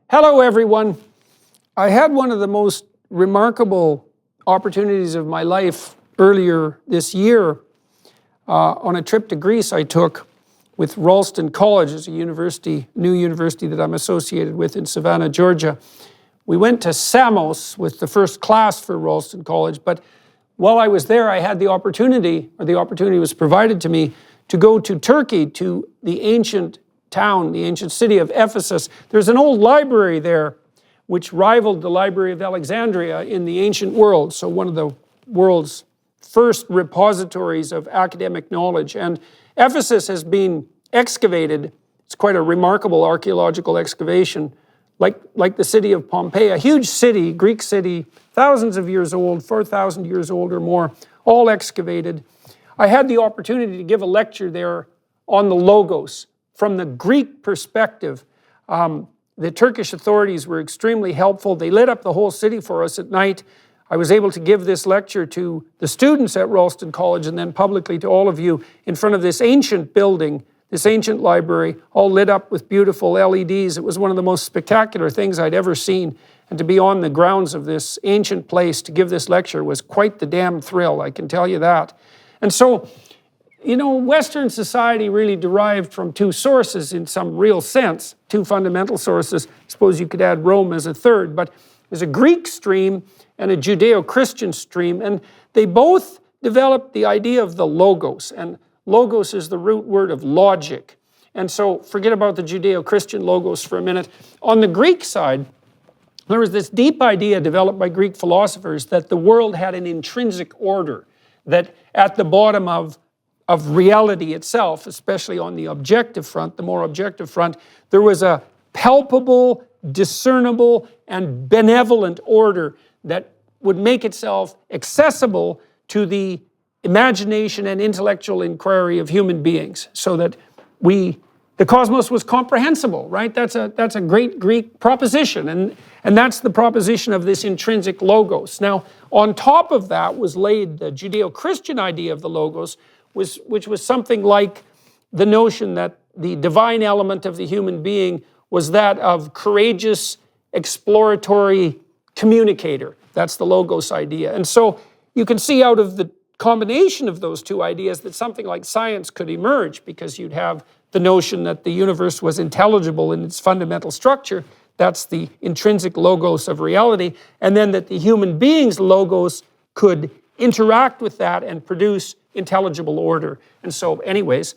Hello, everyone. I had one of the most remarkable opportunities of my life earlier this year on a trip to Greece I took with Ralston College. It's a new university that I'm associated with in Savannah, Georgia. We went to Samos with the first class for Ralston College, but while I was there, I had the opportunity was provided to me to go to Turkey, to the ancient town, the ancient city of Ephesus. There's an old library there which rivaled the Library of Alexandria in the ancient world, so one of the world's first repositories of academic knowledge. And Ephesus has been excavated. It's quite a remarkable archaeological excavation, like the city of Pompeii, a huge city, Greek city, thousands of years old, 4,000 years old or more, all excavated. I had the opportunity to give a lecture there on the Logos. From the Greek perspective, the Turkish authorities were extremely helpful. They lit up the whole city for us at night. I was able to give this lecture to the students at Ralston College and then publicly to all of you in front of this ancient building, this ancient library, all lit up with beautiful LEDs. It was one of the most spectacular things I'd ever seen. And to be on the grounds of this ancient place to give this lecture was quite the damn thrill, I can tell you that. And so, you know, Western society really derived from two sources in some real sense, two fundamental sources. I suppose you could add Rome as a third, but there's a Greek stream and a Judeo-Christian stream, and they both developed the idea of the logos, and logos is the root word of logic. And so forget about the Judeo-Christian logos for a minute. On the Greek side, there was this deep idea developed by Greek philosophers that the world had an intrinsic order, that at the bottom of reality itself, especially on the objective front, the more objective front, there was a palpable, discernible, and benevolent order that would make itself accessible to the imagination and intellectual inquiry of human beings, so that the cosmos was comprehensible, right? That's a great Greek proposition, and that's the proposition of this intrinsic logos. Now, on top of that was laid the Judeo-Christian idea of the logos, which was something like the notion that the divine element of the human being was that of courageous, exploratory communicator. That's the logos idea. And so you can see out of the combination of those two ideas that something like science could emerge, because you'd have the notion that the universe was intelligible in its fundamental structure. That's the intrinsic logos of reality. And then that the human being's logos could interact with that and produce intelligible order. And so anyways,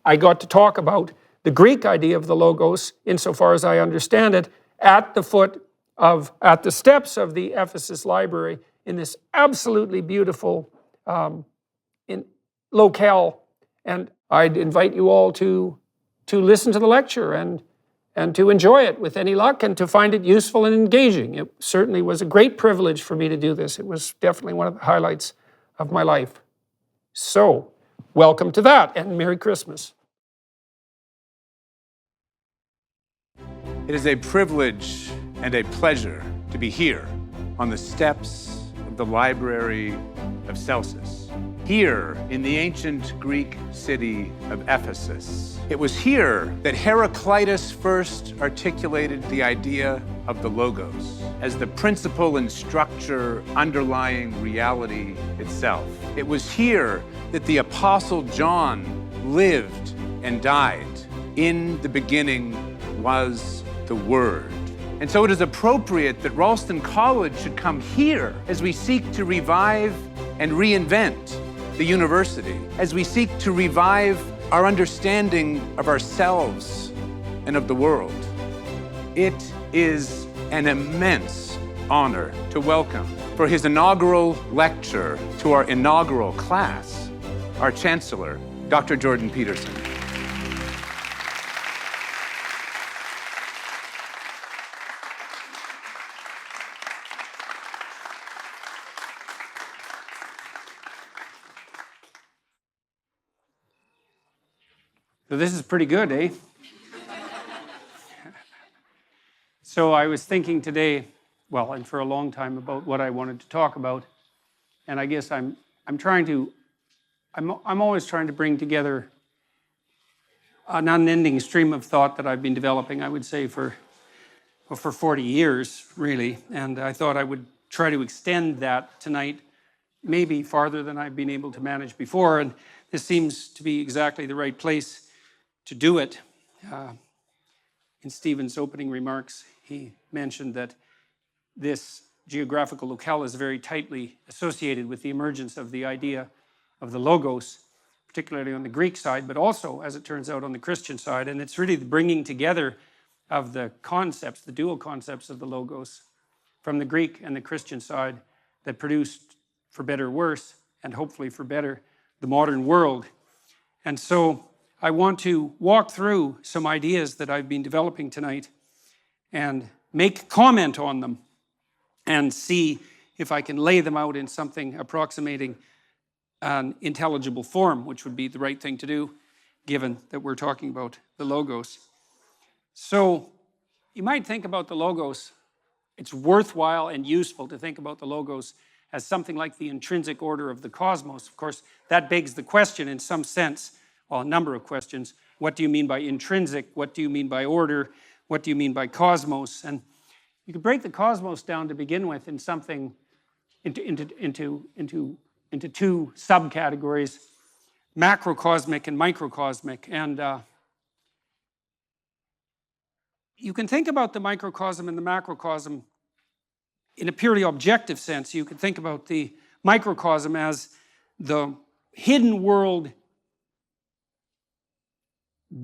I got to talk about the Greek idea of the logos, insofar as I understand it, at the steps of the Ephesus library in this absolutely beautiful locale. And I'd invite you all to listen to the lecture and to enjoy it with any luck and to find it useful and engaging. It certainly was a great privilege for me to do this. It was definitely one of the highlights of my life. So, welcome to that, and Merry Christmas. It is a privilege and a pleasure to be here on the steps of the Library of Celsus, here in the ancient Greek city of Ephesus. It was here that Heraclitus first articulated the idea of the logos as the principle and structure underlying reality itself. It was here that the Apostle John lived and died. In the beginning was the Word. And so it is appropriate that Ralston College should come here as we seek to revive and reinvent the university, as we seek to revive our understanding of ourselves and of the world. It is an immense honor to welcome for his inaugural lecture to our inaugural class, our Chancellor, Dr. Jordan Peterson. So this is pretty good, eh? So I was thinking today, well, and for a long time, about what I wanted to talk about, and I guess I'm always trying to bring together an unending stream of thought that I've been developing, I would say, for for 40 years, really. And I thought I would try to extend that tonight, maybe farther than I've been able to manage before. And this seems to be exactly the right place to do it. In Stephen's opening remarks, he mentioned that this geographical locale is very tightly associated with the emergence of the idea of the logos, particularly on the Greek side, but also, as it turns out, on the Christian side. And it's really the bringing together of the concepts, the dual concepts of the logos, from the Greek and the Christian side that produced, for better or worse, and hopefully for better, the modern world. And so I want to walk through some ideas that I've been developing tonight and make comment on them and see if I can lay them out in something approximating an intelligible form, which would be the right thing to do, given that we're talking about the logos. So you might think about the logos. It's worthwhile and useful to think about the logos as something like the intrinsic order of the cosmos. Of course, that begs the question in some sense, well, a number of questions. What do you mean by intrinsic? What do you mean by order? What do you mean by cosmos? And you could break the cosmos down to begin with in something into two subcategories, macrocosmic and microcosmic. And you can think about the microcosm and the macrocosm in a purely objective sense. You could think about the microcosm as the hidden world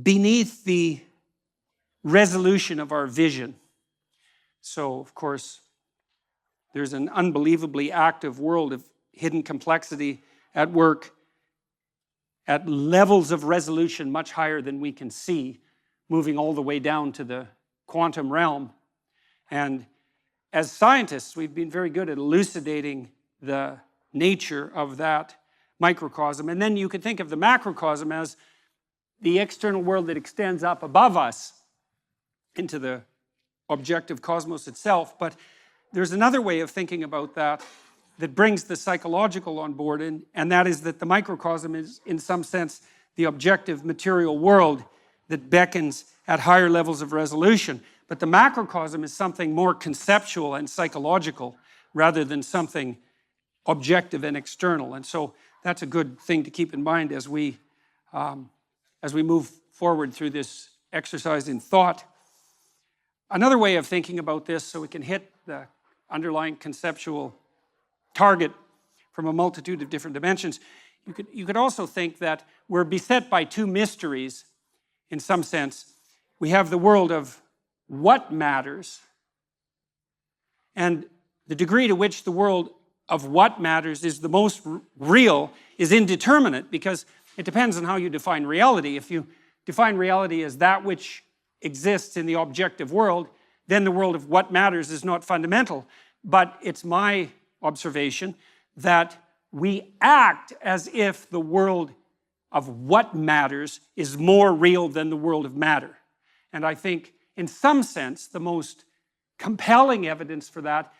beneath the resolution of our vision. So, of course, there's an unbelievably active world of hidden complexity at work at levels of resolution much higher than we can see, moving all the way down to the quantum realm. And as scientists, we've been very good at elucidating the nature of that microcosm. And then you can think of the macrocosm as the external world that extends up above us into the objective cosmos itself. But there's another way of thinking about that that brings the psychological on board, and that is that the microcosm is, in some sense, the objective material world that beckons at higher levels of resolution. But the macrocosm is something more conceptual and psychological rather than something objective and external. And so that's a good thing to keep in mind as we move forward through this exercise in thought. Another way of thinking about this, so we can hit the underlying conceptual target from a multitude of different dimensions, you could also think that we're beset by two mysteries in some sense. We have the world of what matters, and the degree to which the world of what matters is the most real is indeterminate, because it depends on how you define reality. If you define reality as that which exists in the objective world, then the world of what matters is not fundamental. But it's my observation that we act as if the world of what matters is more real than the world of matter. And I think, in some sense, the most compelling evidence for that,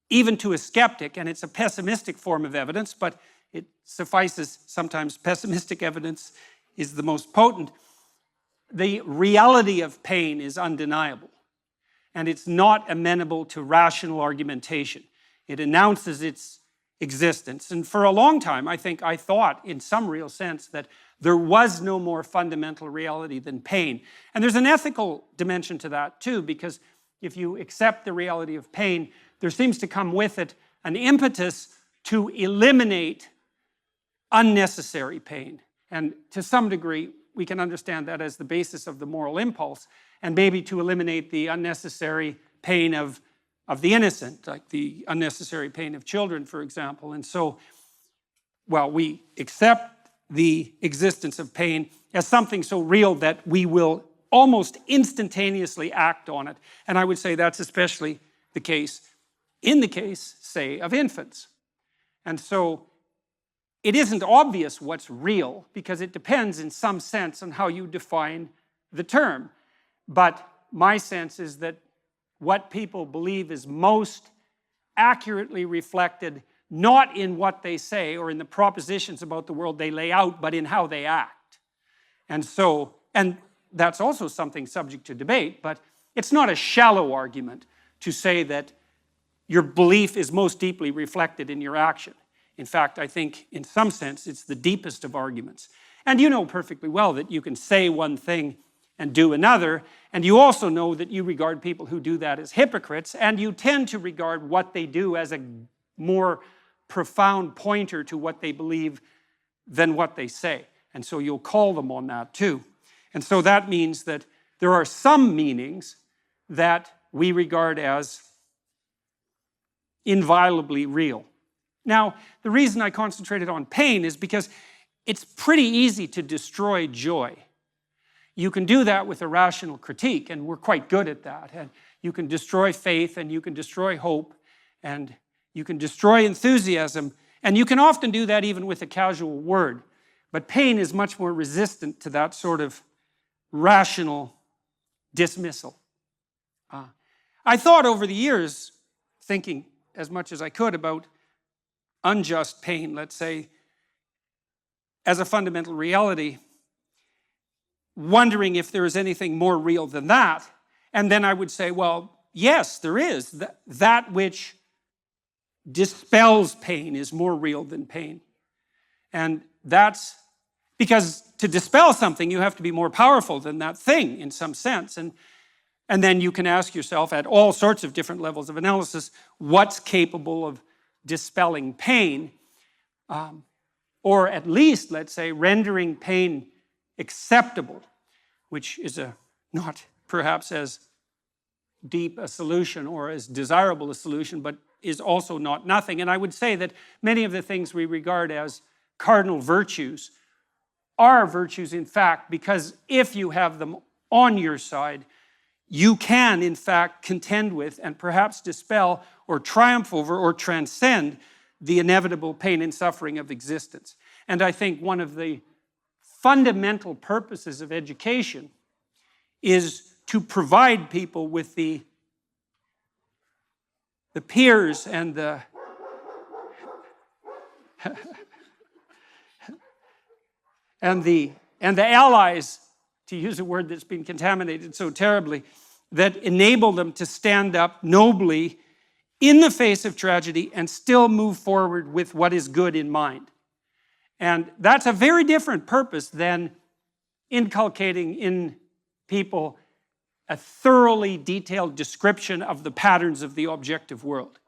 even to a skeptic, and it's a pessimistic form of evidence, but it suffices, sometimes pessimistic evidence is the most potent. The reality of pain is undeniable, and it's not amenable to rational argumentation. It announces its existence. And for a long time, I thought, in some real sense, that there was no more fundamental reality than pain. And there's an ethical dimension to that, too, because if you accept the reality of pain, there seems to come with it an impetus to eliminate unnecessary pain. And to some degree, we can understand that as the basis of the moral impulse, and maybe to eliminate the unnecessary pain of the innocent, like the unnecessary pain of children, for example. And so, well, we accept the existence of pain as something so real that we will almost instantaneously act on it. And I would say that's especially the case in the case, say, of infants. And so it isn't obvious what's real because it depends in some sense on how you define the term. But my sense is that what people believe is most accurately reflected not in what they say or in the propositions about the world they lay out, but in how they act. And so, and that's also something subject to debate, but it's not a shallow argument to say that your belief is most deeply reflected in your action. In fact, I think in some sense it's the deepest of arguments. And you know perfectly well that you can say one thing and do another, and you also know that you regard people who do that as hypocrites, and you tend to regard what they do as a more profound pointer to what they believe than what they say. And so you'll call them on that too. And so that means that there are some meanings that we regard as inviolably real. Now, the reason I concentrated on pain is because it's pretty easy to destroy joy. You can do that with a rational critique, and we're quite good at that. And you can destroy faith, and you can destroy hope, and you can destroy enthusiasm, and you can often do that even with a casual word. But pain is much more resistant to that sort of rational dismissal. I thought over the years, thinking as much as I could about unjust pain, let's say, as a fundamental reality, wondering if there is anything more real than that. And then I would say, well, yes, there is. That which dispels pain is more real than pain. And that's because to dispel something, you have to be more powerful than that thing in some sense. And then you can ask yourself at all sorts of different levels of analysis, what's capable of dispelling pain? Or at least, let's say, rendering pain acceptable, which is not perhaps as deep a solution or as desirable a solution, but is also not nothing. And I would say that many of the things we regard as cardinal virtues are virtues, in fact, because if you have them on your side, you can, in fact, contend with and perhaps dispel or triumph over or transcend the inevitable pain and suffering of existence. And I think one of the fundamental purposes of education is to provide people with the peers and the and the allies, to use a word that's been contaminated so terribly, that enable them to stand up nobly in the face of tragedy and still move forward with what is good in mind. And that's a very different purpose than inculcating in people a thoroughly detailed description of the patterns of the objective world.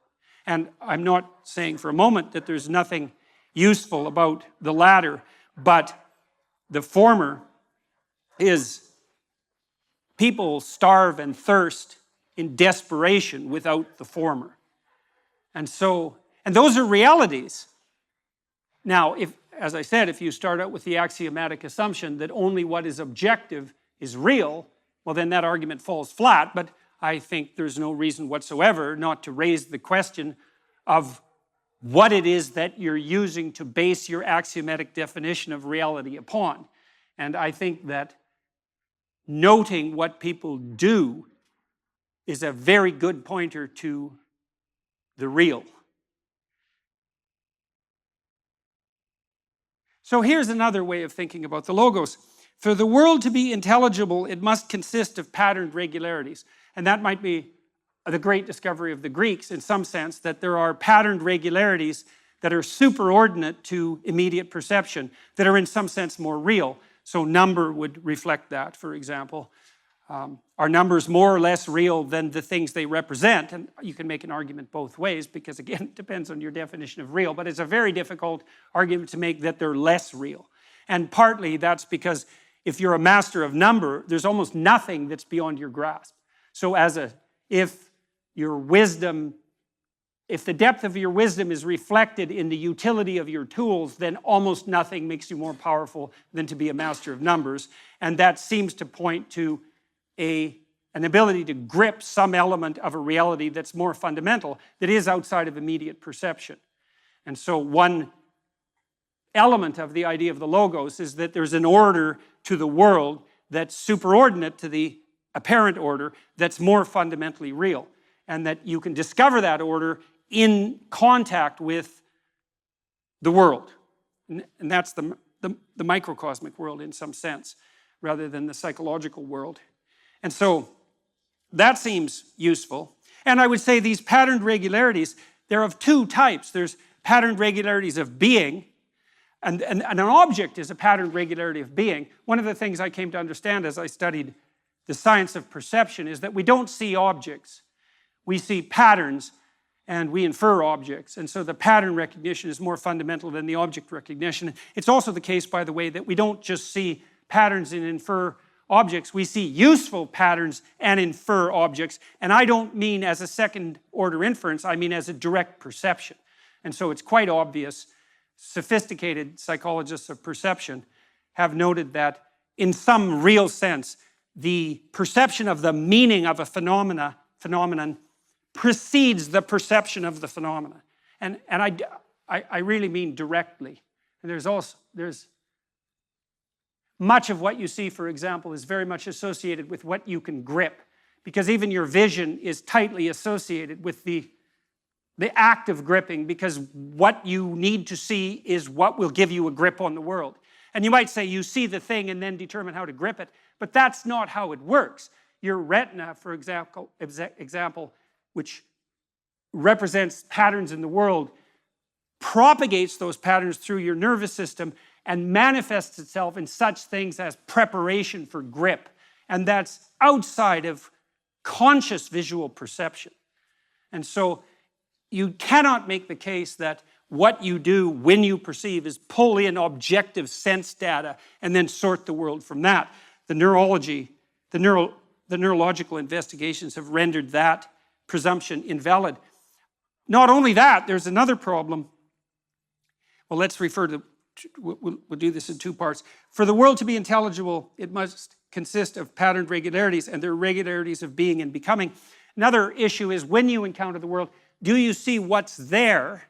And I'm not saying for a moment that there's nothing useful about the latter, but the former is people starve and thirst in desperation without the former. And those are realities. Now, as I said, if you start out with the axiomatic assumption that only what is objective is real, well, then that argument falls flat, but I think there's no reason whatsoever not to raise the question of what it is that you're using to base your axiomatic definition of reality upon. And I think that noting what people do is a very good pointer to the real. So here's another way of thinking about the logos. For the world to be intelligible, it must consist of patterned regularities. And that might be the great discovery of the Greeks in some sense, that there are patterned regularities that are superordinate to immediate perception, that are in some sense more real. So number would reflect that, for example. Are numbers more or less real than the things they represent? And you can make an argument both ways because, again, it depends on your definition of real. But it's a very difficult argument to make that they're less real. And partly that's because if you're a master of number, there's almost nothing that's beyond your grasp. So if the depth of your wisdom is reflected in the utility of your tools, then almost nothing makes you more powerful than to be a master of numbers. And that seems to point to an ability to grip some element of a reality that's more fundamental, that is outside of immediate perception. And so one element of the idea of the logos is that there's an order to the world that's superordinate to the apparent order that's more fundamentally real. And that you can discover that order in contact with the world. And that's the microcosmic world in some sense, rather than the psychological world. And so that seems useful. And I would say these patterned regularities, they're of two types. There's patterned regularities of being, and an object is a patterned regularity of being. One of the things I came to understand as I studied the science of perception is that we don't see objects. We see patterns, and we infer objects. And so the pattern recognition is more fundamental than the object recognition. It's also the case, by the way, that we don't just see patterns and infer objects. We see useful patterns and infer objects. And I don't mean as a second order inference, I mean as a direct perception. And so it's quite obvious. Sophisticated psychologists of perception have noted that in some real sense, the perception of the meaning of a phenomenon precedes the perception of the phenomena. And I really mean directly. And there's much of what you see, for example, is very much associated with what you can grip, because even your vision is tightly associated with the act of gripping, because what you need to see is what will give you a grip on the world. And you might say you see the thing and then determine how to grip it, but that's not how it works. Your retina, for example, which represents patterns in the world, propagates those patterns through your nervous system and manifests itself in such things as preparation for grip. And that's outside of conscious visual perception. And so you cannot make the case that what you do when you perceive is pull in objective sense data and then sort the world from that. The neurological investigations have rendered that presumption invalid. Not only that, there's another problem. Well, let's refer to, we'll do this in two parts. For the world to be intelligible, it must consist of patterned regularities, and they're regularities of being and becoming. Another issue is, when you encounter the world, do you see what's there?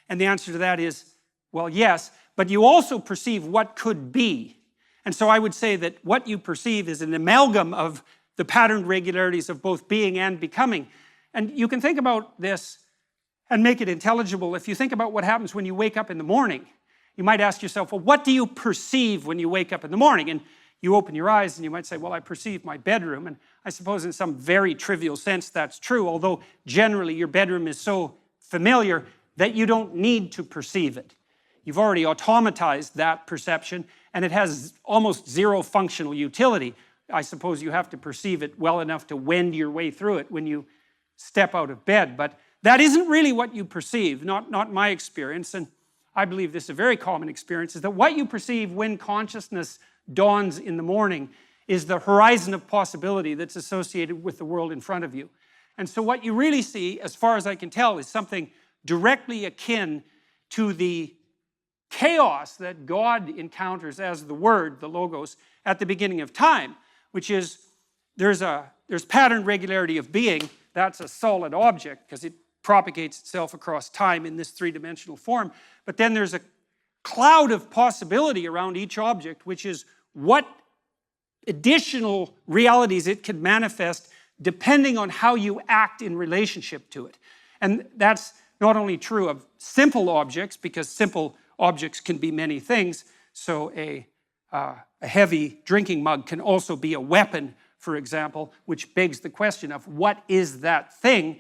And the answer to that is, well, yes, but you also perceive what could be. And so I would say that what you perceive is an amalgam of the patterned regularities of both being and becoming. And you can think about this and make it intelligible. If you think about what happens when you wake up in the morning, you might ask yourself, well, what do you perceive when you wake up in the morning? And you open your eyes and you might say, well, I perceive my bedroom. And I suppose in some very trivial sense that's true, although generally your bedroom is so familiar that you don't need to perceive it. You've already automatized that perception, and it has almost zero functional utility. I suppose you have to perceive it well enough to wend your way through it when you step out of bed. But that isn't really what you perceive, not my experience, and I believe this is a very common experience, is that what you perceive when consciousness dawns in the morning is the horizon of possibility that's associated with the world in front of you. And so what you really see, as far as I can tell, is something directly akin to the chaos that God encounters as the Word, the Logos, at the beginning of time, which is there's pattern regularity of being. That's a solid object because it propagates itself across time in this three-dimensional form. But then there's a cloud of possibility around each object, which is what additional realities it can manifest depending on how you act in relationship to it. And that's not only true of simple objects, because simple objects can be many things. So a heavy drinking mug can also be a weapon, for example, which begs the question of what is that thing?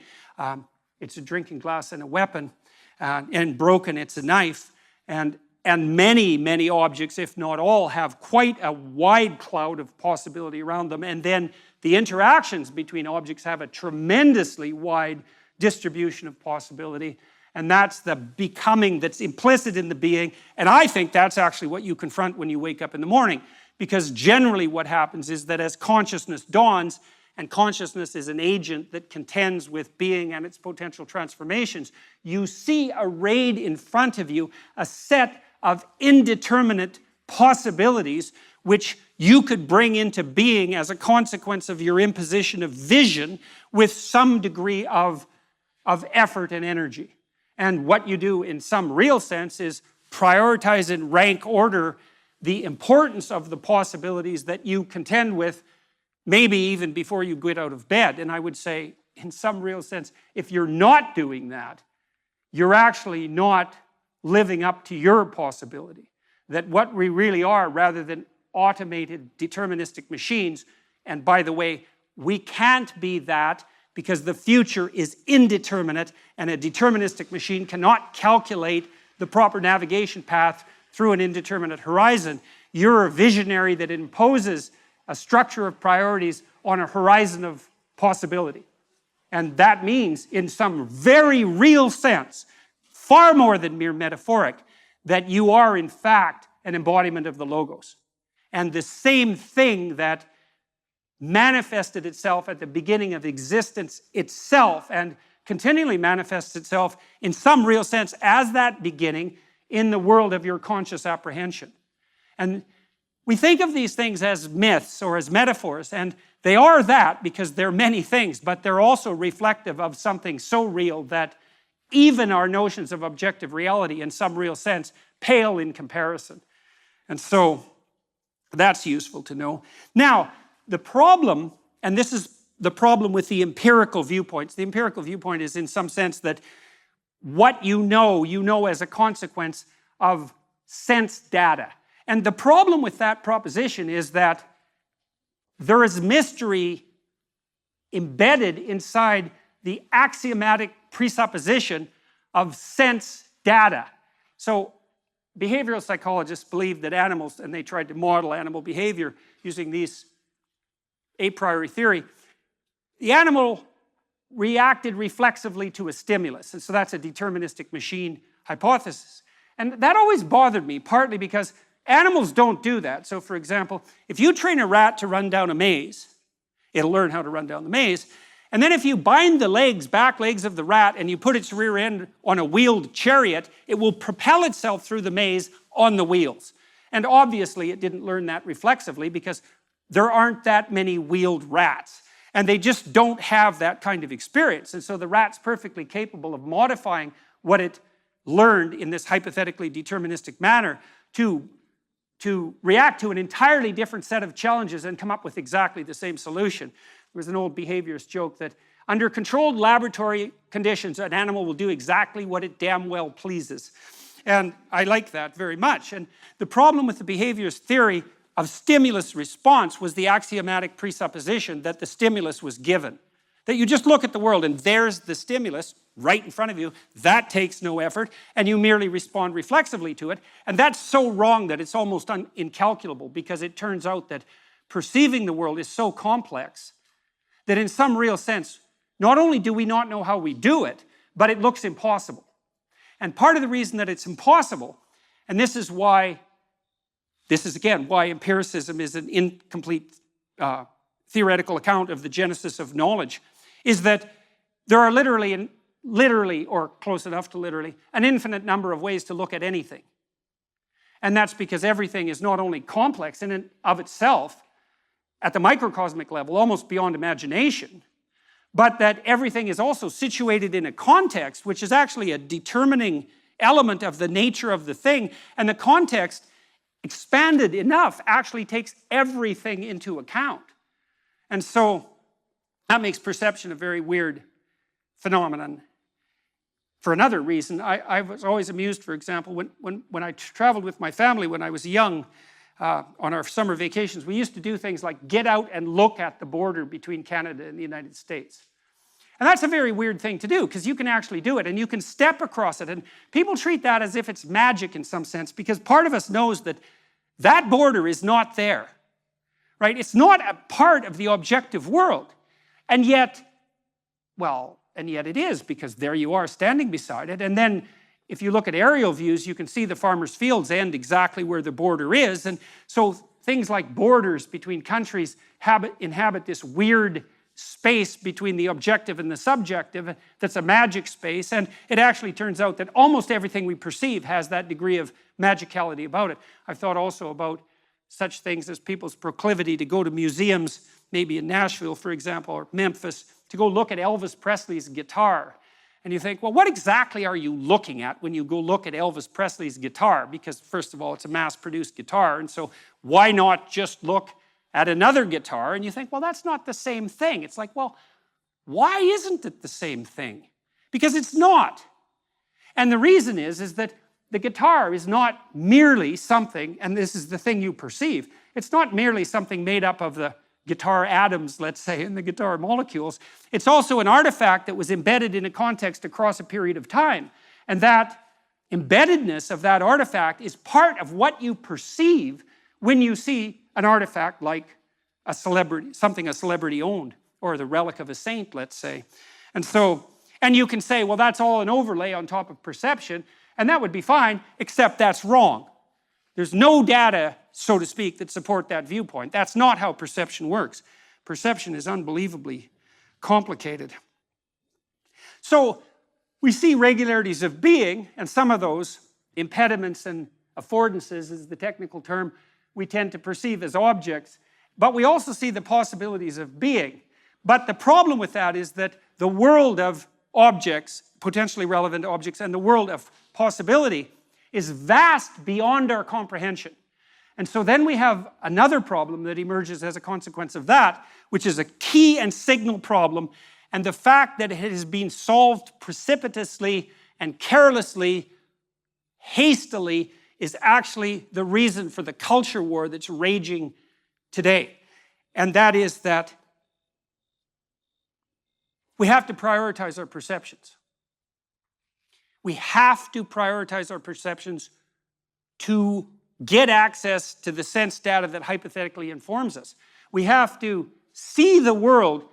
It's a drinking glass and a weapon, and broken, it's a knife. And many, many objects, if not all, have quite a wide cloud of possibility around them. And then the interactions between objects have a tremendously wide distribution of possibility. And that's the becoming that's implicit in the being. And I think that's actually what you confront when you wake up in the morning. Because generally what happens is that as consciousness dawns, and consciousness is an agent that contends with being and its potential transformations, you see arrayed in front of you a set of indeterminate possibilities which you could bring into being as a consequence of your imposition of vision with some degree of effort and energy. And what you do in some real sense is prioritize and rank order the importance of the possibilities that you contend with, maybe even before you get out of bed. And I would say, in some real sense, if you're not doing that, you're actually not living up to your possibility. That what we really are, rather than automated deterministic machines, and by the way, we can't be that because the future is indeterminate and a deterministic machine cannot calculate the proper navigation path through an indeterminate horizon. You're a visionary that imposes a structure of priorities on a horizon of possibility. And that means, in some very real sense, far more than mere metaphoric, that you are in fact an embodiment of the Logos. And the same thing that manifested itself at the beginning of existence itself and continually manifests itself in some real sense as that beginning in the world of your conscious apprehension. And we think of these things as myths or as metaphors, and they are that because they're many things, but they're also reflective of something so real that even our notions of objective reality in some real sense pale in comparison. And so that's useful to know. Now, the problem, and this is the problem with the empirical viewpoints. The empirical viewpoint is in some sense that what you know as a consequence of sense data. And the problem with that proposition is that there is mystery embedded inside the axiomatic presupposition of sense data. So behavioral psychologists believe that animals, and they tried to model animal behavior using these a priori theory, the animal reacted reflexively to a stimulus. And so that's a deterministic machine hypothesis. And that always bothered me, partly because animals don't do that. So for example, if you train a rat to run down a maze, it'll learn how to run down the maze. And then if you bind the back legs of the rat and you put its rear end on a wheeled chariot, it will propel itself through the maze on the wheels. And obviously it didn't learn that reflexively because there aren't that many wheeled rats. And they just don't have that kind of experience. And so the rat's perfectly capable of modifying what it learned in this hypothetically deterministic manner to react to an entirely different set of challenges and come up with exactly the same solution. There was an old behaviorist joke that under controlled laboratory conditions, an animal will do exactly what it damn well pleases. And I like that very much. And the problem with the behaviorist theory of stimulus response was the axiomatic presupposition that the stimulus was given. That you just look at the world and there's the stimulus right in front of you. That takes no effort, and you merely respond reflexively to it. And that's so wrong that it's almost incalculable, because it turns out that perceiving the world is so complex that in some real sense, not only do we not know how we do it, but it looks impossible. And part of the reason that it's impossible, and this is again why empiricism is an incomplete theoretical account of the genesis of knowledge, is that there are literally, or close enough to literally, an infinite number of ways to look at anything. And that's because everything is not only complex in and of itself, at the microcosmic level, almost beyond imagination, but that everything is also situated in a context, which is actually a determining element of the nature of the thing, and the context, expanded enough, actually takes everything into account. And so that makes perception a very weird phenomenon. For another reason, I was always amused, for example, when I traveled with my family when I was young on our summer vacations, we used to do things like get out and look at the border between Canada and the United States. And that's a very weird thing to do, because you can actually do it and you can step across it. And people treat that as if it's magic in some sense, because part of us knows that that border is not there, right? It's not a part of the objective world. And yet it is, because there you are standing beside it. And then if you look at aerial views, you can see the farmers' fields end exactly where the border is. And so things like borders between countries inhabit this weird space between the objective and the subjective that's a magic space. And it actually turns out that almost everything we perceive has that degree of magicality about it. I've thought also about such things as people's proclivity to go to museums, maybe in Nashville, for example, or Memphis, to go look at Elvis Presley's guitar. And you think, well, what exactly are you looking at when you go look at Elvis Presley's guitar? Because first of all, it's a mass-produced guitar, and so why not just look at another guitar? And you think, well, that's not the same thing. It's like, well, why isn't it the same thing? Because it's not. And the reason is that the guitar is not merely something, and this is the thing you perceive, it's not merely something made up of the guitar atoms, let's say, in the guitar molecules. It's also an artifact that was embedded in a context across a period of time. And that embeddedness of that artifact is part of what you perceive when you see an artifact like a celebrity, something a celebrity owned, or the relic of a saint, let's say. And you can say, well, that's all an overlay on top of perception, and that would be fine, except that's wrong. There's no data, so to speak, that support that viewpoint. That's not how perception works. Perception is unbelievably complicated. So we see regularities of being, and some of those, impediments and affordances is the technical term, we tend to perceive as objects, but we also see the possibilities of being. But the problem with that is that the world of objects, potentially relevant objects, and the world of possibility is vast beyond our comprehension. And so then we have another problem that emerges as a consequence of that, which is a key and signal problem, and the fact that it has been solved precipitously and carelessly, hastily, is actually the reason for the culture war that's raging today. And that is that we have to prioritize our perceptions. We have to prioritize our perceptions to get access to the sense data that hypothetically informs us. We have to see the world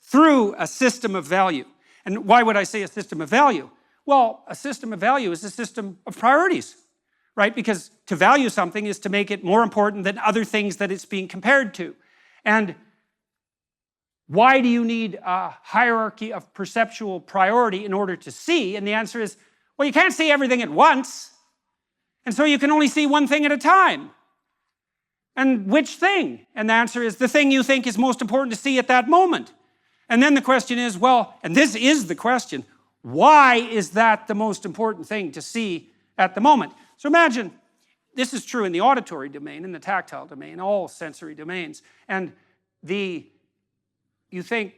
through a system of value. And why would I say a system of value? Well, a system of value is a system of priorities, right? Because to value something is to make it more important than other things that it's being compared to. And why do you need a hierarchy of perceptual priority in order to see? And the answer is, well, you can't see everything at once. And so you can only see one thing at a time. And which thing? And the answer is the thing you think is most important to see at that moment. And then the question is, well, and this is the question, why is that the most important thing to see at the moment? So imagine, this is true in the auditory domain, in the tactile domain, all sensory domains. And you think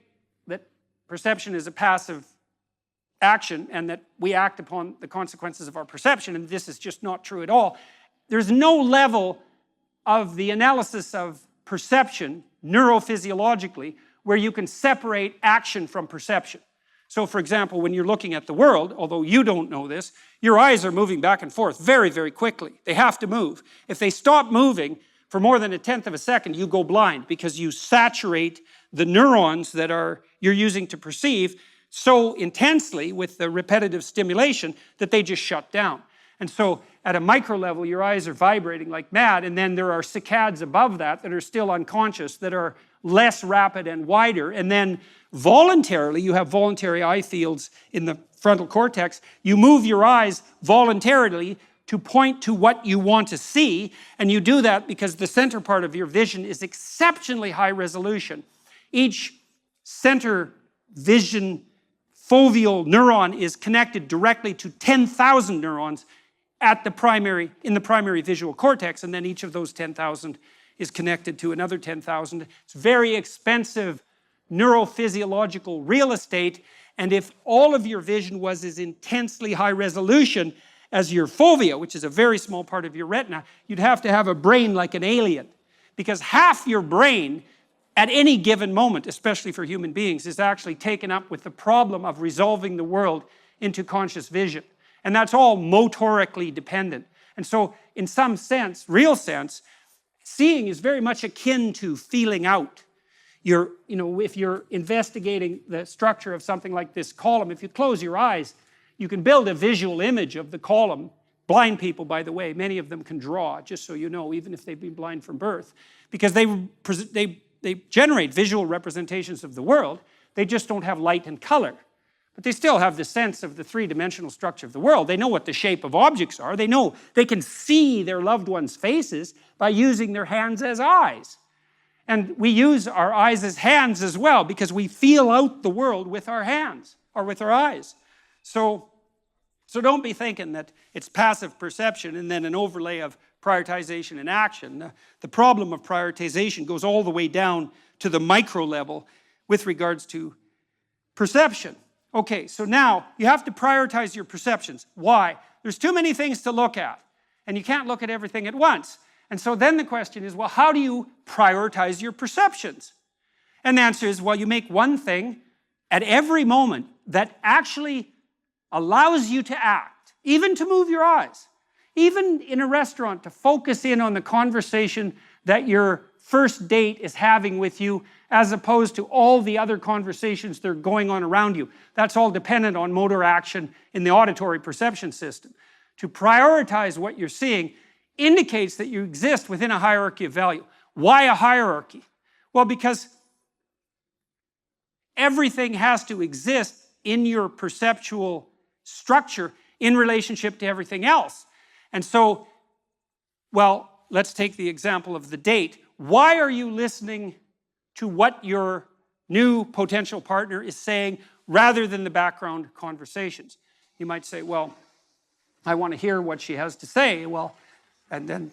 that perception is a passive action and that we act upon the consequences of our perception, and this is just not true at all. There's no level of the analysis of perception neurophysiologically where you can separate action from perception. So for example, when you're looking at the world, although you don't know this, your eyes are moving back and forth very, very quickly. They have to move. If they stop moving for more than 1/10 of a second, you go blind because you saturate the neurons that you're using to perceive so intensely with the repetitive stimulation that they just shut down. And so at a micro level, your eyes are vibrating like mad, and then there are saccades above that are still unconscious, that are less rapid and wider, and then voluntarily, you have voluntary eye fields in the frontal cortex, you move your eyes voluntarily to point to what you want to see, and you do that because the center part of your vision is exceptionally high resolution. Each center vision foveal neuron is connected directly to 10,000 neurons in the primary visual cortex, and then each of those 10,000 is connected to another 10,000. It's very expensive neurophysiological real estate, and if all of your vision was as intensely high resolution as your fovea, which is a very small part of your retina, you'd have to have a brain like an alien, because half your brain at any given moment, especially for human beings, is actually taken up with the problem of resolving the world into conscious vision. And that's all motorically dependent. And so, in some sense, real sense, seeing is very much akin to feeling out. If you're investigating the structure of something like this column, if you close your eyes, you can build a visual image of the column. Blind people, by the way, many of them can draw, just so you know, even if they've been blind from birth, because they generate visual representations of the world. They just don't have light and color. But they still have the sense of the three-dimensional structure of the world. They know what the shape of objects are. They know they can see their loved ones' faces by using their hands as eyes. And we use our eyes as hands as well because we feel out the world with our hands or with our eyes. So don't be thinking that it's passive perception and then an overlay of prioritization and action. The problem of prioritization goes all the way down to the micro level with regards to perception. Okay, so now you have to prioritize your perceptions. Why? There's too many things to look at, and you can't look at everything at once. And so then the question is, well, how do you prioritize your perceptions? And the answer is, well, you make one thing at every moment that actually allows you to act, even to move your eyes, even in a restaurant to focus in on the conversation that your first date is having with you, as opposed to all the other conversations that are going on around you. That's all dependent on motor action in the auditory perception system. To prioritize what you're seeing indicates that you exist within a hierarchy of value. Why a hierarchy? Well, because everything has to exist in your perceptual structure in relationship to everything else. And so, well, let's take the example of the date. Why are you listening to what your new potential partner is saying rather than the background conversations? You might say, well, I want to hear what she has to say. Well, and then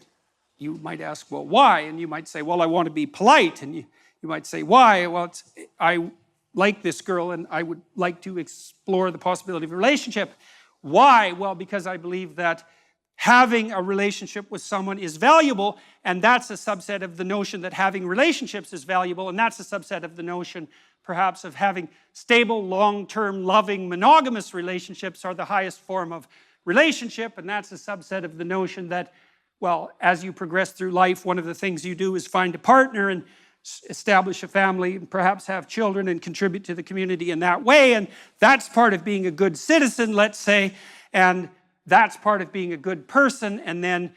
you might ask, well, why? And you might say, well, I want to be polite. And you might say, why? Well, I like this girl and I would like to explore the possibility of a relationship. Why? Well, because I believe that having a relationship with someone is valuable, and that's a subset of the notion that having relationships is valuable, and that's a subset of the notion perhaps of having stable, long-term, loving, monogamous relationships are the highest form of relationship, and that's a subset of the notion that, well, as you progress through life, one of the things you do is find a partner and establish a family and perhaps have children and contribute to the community in that way, and that's part of being a good citizen, let's say, and that's part of being a good person. And then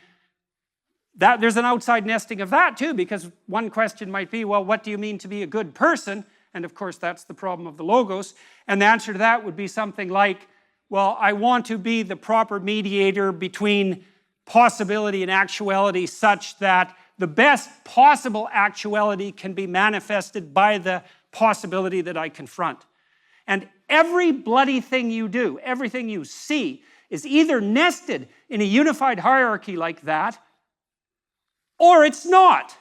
there's an outside nesting of that too, because one question might be, well, what do you mean to be a good person? And of course that's the problem of the logos. And the answer to that would be something like, well, I want to be the proper mediator between possibility and actuality, such that the best possible actuality can be manifested by the possibility that I confront. And every bloody thing you do, everything you see, is either nested in a unified hierarchy like that, or it's not.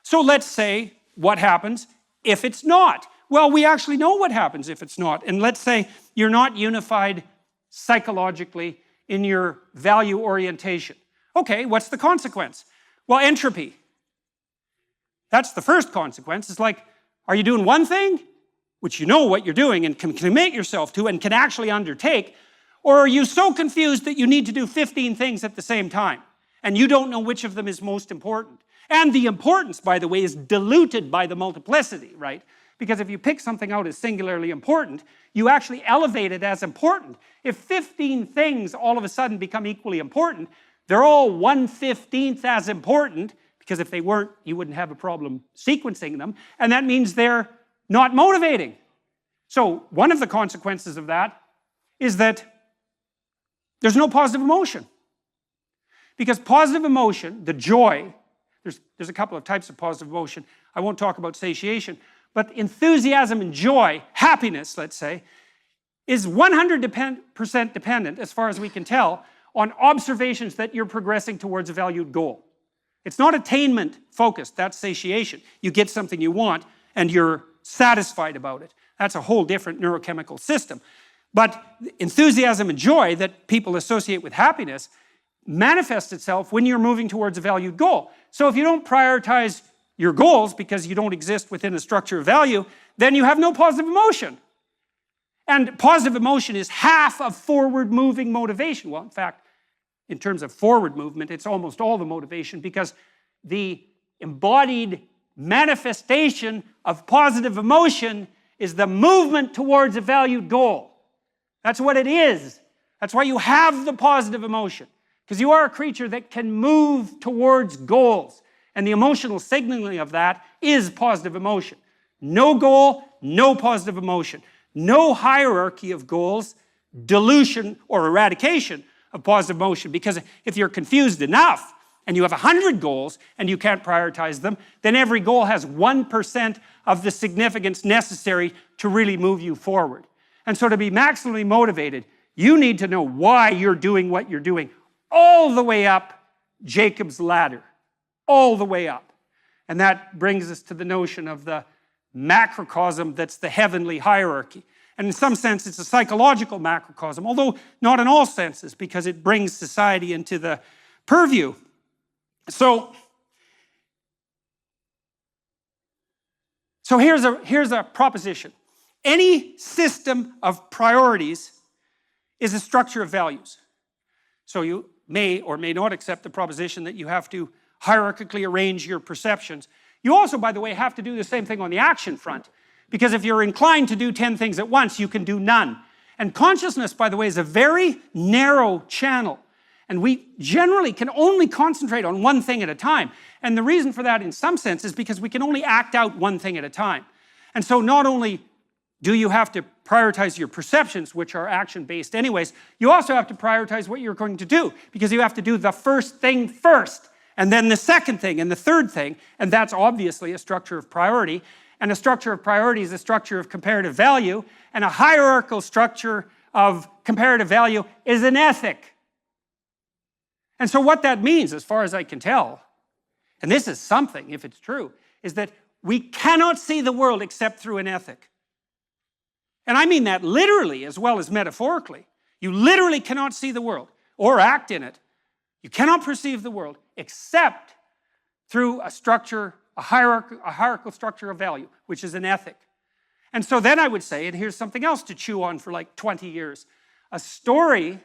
So let's say, what happens if it's not? Well, we actually know what happens if it's not. And let's say you're not unified psychologically in your value orientation. Okay, what's the consequence? Well, entropy. That's the first consequence. It's like, are you doing one thing, which you know what you're doing and can commit yourself to and can actually undertake, or are you so confused that you need to do 15 things at the same time, and you don't know which of them is most important? And the importance, by the way, is diluted by the multiplicity, right? Because if you pick something out as singularly important, you actually elevate it as important. If 15 things all of a sudden become equally important, they're all 1/15th as important, because if they weren't, you wouldn't have a problem sequencing them, and that means they're not motivating. So one of the consequences of that is that there's no positive emotion. Because positive emotion, the joy, there's a couple of types of positive emotion. I won't talk about satiation, but enthusiasm and joy, happiness, let's say, is 100% dependent, as far as we can tell, on observations that you're progressing towards a valued goal. It's not attainment focused, that's satiation. You get something you want and you're satisfied about it. That's a whole different neurochemical system. But enthusiasm and joy that people associate with happiness manifests itself when you're moving towards a valued goal. So if you don't prioritize your goals because you don't exist within a structure of value, then you have no positive emotion. And positive emotion is half of forward-moving motivation. Well, in fact, in terms of forward movement, it's almost all the motivation, because the embodied manifestation of positive emotion is the movement towards a valued goal. That's what it is. That's why you have the positive emotion, because you are a creature that can move towards goals. And the emotional signaling of that is positive emotion. No goal, no positive emotion. No hierarchy of goals, dilution or eradication of positive emotion. Because if you're confused enough and you have 100 goals and you can't prioritize them, then every goal has 1% of the significance necessary to really move you forward. And so to be maximally motivated, you need to know why you're doing what you're doing, all the way up Jacob's ladder, all the way up. And that brings us to the notion of the macrocosm that's the heavenly hierarchy. And in some sense, it's a psychological macrocosm, although not in all senses, because it brings society into the purview. So So here's a proposition. Any system of priorities is a structure of values. So you may or may not accept the proposition that you have to hierarchically arrange your perceptions. You also, by the way, have to do the same thing on the action front. Because if you're inclined to do 10 things at once, you can do none. And consciousness, by the way, is a very narrow channel. And we generally can only concentrate on one thing at a time. And the reason for that, in some sense, is because we can only act out one thing at a time. And so not only do you have to prioritize your perceptions, which are action-based anyways, you also have to prioritize what you're going to do, because you have to do the first thing first, and then the second thing, and the third thing, and that's obviously a structure of priority. And a structure of priority is a structure of comparative value, and a hierarchical structure of comparative value is an ethic. And so what that means, as far as I can tell, and this is something, if it's true, is that we cannot see the world except through an ethic. And I mean that literally as well as metaphorically. You literally cannot see the world or act in it. You cannot perceive the world except through a structure, a hierarchical structure of value, which is an ethic. And so then I would say, and here's something else to chew on for like 20 years, a story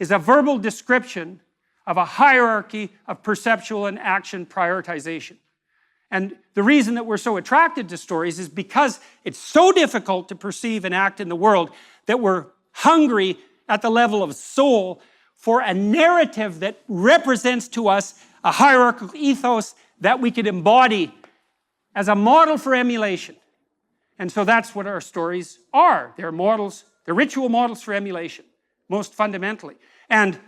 is a verbal description of a hierarchy of perceptual and action prioritization. And the reason that we're so attracted to stories is because it's so difficult to perceive and act in the world that we're hungry at the level of soul for a narrative that represents to us a hierarchical ethos that we could embody as a model for emulation. And so that's what our stories are. They're models, they're ritual models for emulation, most fundamentally. And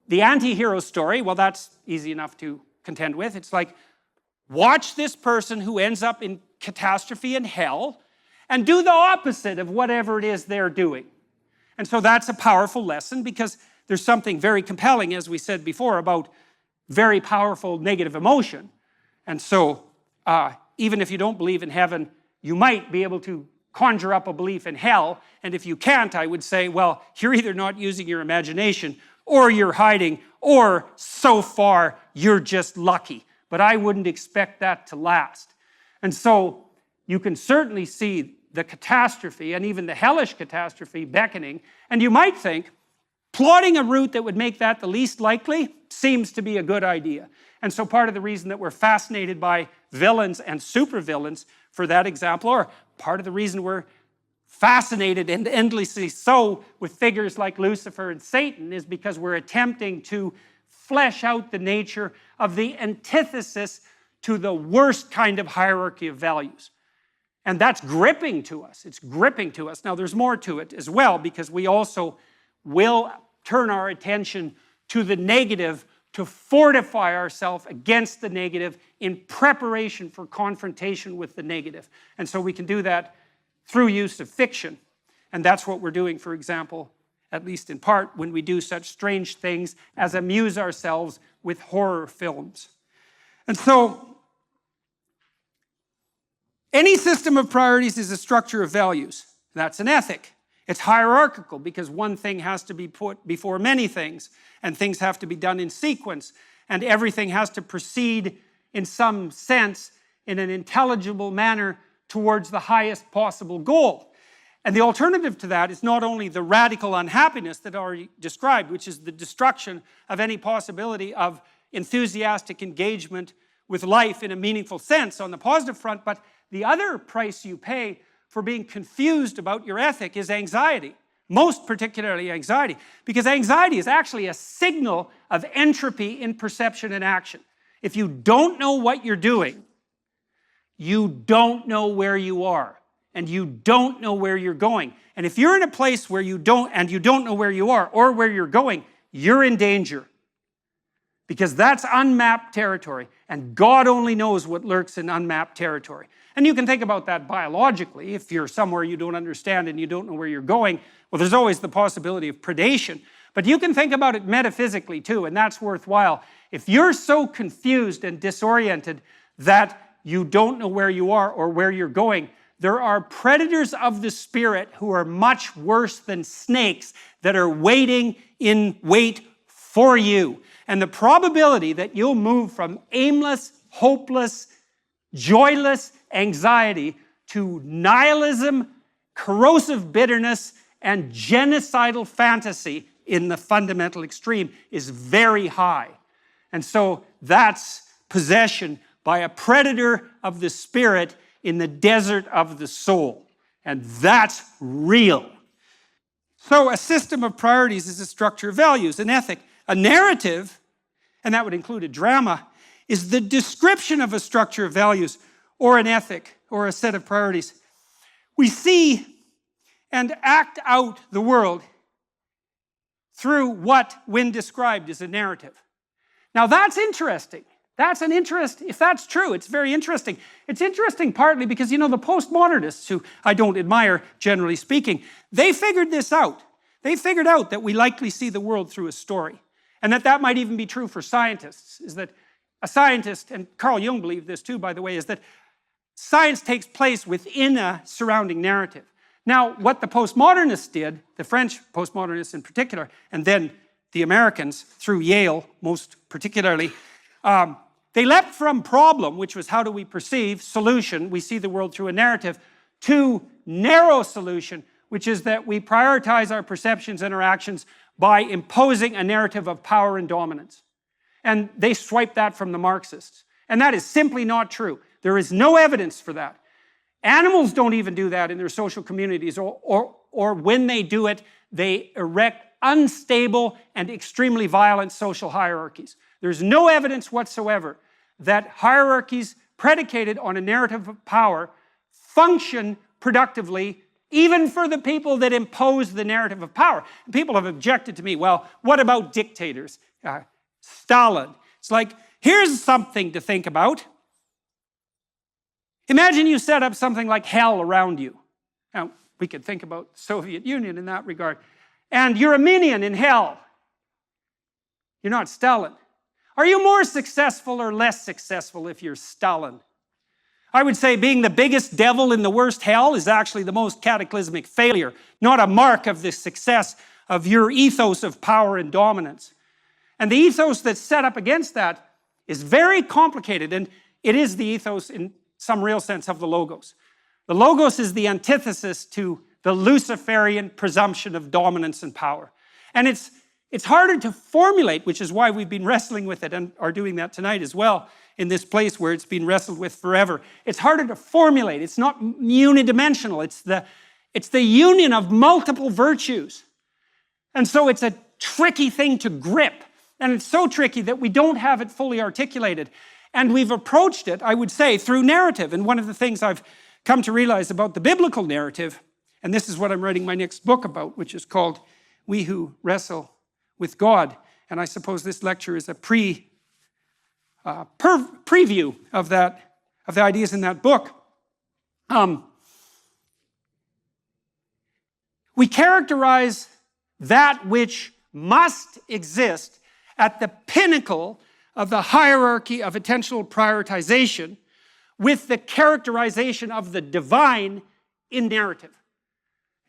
the anti-hero story, well, that's easy enough to contend with. It's like, watch this person who ends up in catastrophe and hell and do the opposite of whatever it is they're doing. And so that's a powerful lesson, because there's something very compelling, as we said before, about very powerful negative emotion. And so even if you don't believe in heaven, you might be able to conjure up a belief in hell. And if you can't, I would say, well, you're either not using your imagination, or you're hiding, or so far you're just lucky. But I wouldn't expect that to last. And so you can certainly see the catastrophe, and even the hellish catastrophe, beckoning. And you might think, plotting a route that would make that the least likely seems to be a good idea. And so part of the reason that we're fascinated by villains and supervillains, for that example, or part of the reason we're fascinated and endlessly so with figures like Lucifer and Satan, is because we're attempting to flesh out the nature of the antithesis to the worst kind of hierarchy of values. And that's gripping to us. It's gripping to us. Now, there's more to it as well, because we also will turn our attention to the negative to fortify ourselves against the negative in preparation for confrontation with the negative. And so we can do that through use of fiction. And that's what we're doing, for example, at least in part, when we do such strange things as amuse ourselves with horror films. And so, any system of priorities is a structure of values. That's an ethic. It's hierarchical, because one thing has to be put before many things, and things have to be done in sequence, and everything has to proceed in some sense in an intelligible manner towards the highest possible goal. And the alternative to that is not only the radical unhappiness that I already described, which is the destruction of any possibility of enthusiastic engagement with life in a meaningful sense on the positive front, but the other price you pay for being confused about your ethic is anxiety, most particularly anxiety, because anxiety is actually a signal of entropy in perception and action. If you don't know what you're doing, you don't know where you are, and you don't know where you're going. And if you're in a place where you don't know where you are or where you're going, you're in danger, because that's unmapped territory, and God only knows what lurks in unmapped territory. And you can think about that biologically. If you're somewhere you don't understand and you don't know where you're going, well, there's always the possibility of predation. But you can think about it metaphysically too, and that's worthwhile. If you're so confused and disoriented that you don't know where you are or where you're going, there are predators of the spirit who are much worse than snakes that are waiting in wait for you. And the probability that you'll move from aimless, hopeless, joyless anxiety to nihilism, corrosive bitterness, and genocidal fantasy in the fundamental extreme is very high. And so that's possession by a predator of the spirit in the desert of the soul. And that's real. So a system of priorities is a structure of values, an ethic. A narrative, and that would include a drama, is the description of a structure of values or an ethic or a set of priorities. We see and act out the world through what, when described, is a narrative. Now that's interesting. That's an interest, if that's true, it's very interesting. It's interesting partly because, you know, the postmodernists, who I don't admire, generally speaking, they figured this out. They figured out that we likely see the world through a story. And that might even be true for scientists, is that a scientist, and Carl Jung believed this too, by the way, is that science takes place within a surrounding narrative. Now, what the postmodernists did, the French postmodernists in particular, and then the Americans through Yale most particularly, they leapt from problem, which was how do we perceive, solution, we see the world through a narrative, to narrow solution, which is that we prioritize our perceptions and our actions by imposing a narrative of power and dominance. And they swiped that from the Marxists. And that is simply not true. There is no evidence for that. Animals don't even do that in their social communities, or when they do it, they erect unstable and extremely violent social hierarchies. There's no evidence whatsoever that hierarchies predicated on a narrative of power function productively, even for the people that impose the narrative of power. People have objected to me, well, what about dictators? Stalin. It's like, here's something to think about. Imagine you set up something like hell around you. Now, we could think about the Soviet Union in that regard. And you're a minion in hell. You're not Stalin. Are you more successful or less successful if you're Stalin? I would say being the biggest devil in the worst hell is actually the most cataclysmic failure, not a mark of the success of your ethos of power and dominance. And the ethos that's set up against that is very complicated, and it is the ethos in some real sense of the Logos. The Logos is the antithesis to the Luciferian presumption of dominance and power. And it's harder to formulate, which is why we've been wrestling with it and are doing that tonight as well in this place where it's been wrestled with forever. It's harder to formulate. It's not unidimensional. It's the union of multiple virtues. And so it's a tricky thing to grip. And it's so tricky that we don't have it fully articulated. And we've approached it, I would say, through narrative. And one of the things I've come to realize about the biblical narrative, and this is what I'm writing my next book about, which is called We Who Wrestle with God. And I suppose this lecture is a preview of the ideas in that book. We characterize that which must exist at the pinnacle of the hierarchy of attentional prioritization with the characterization of the divine in narrative.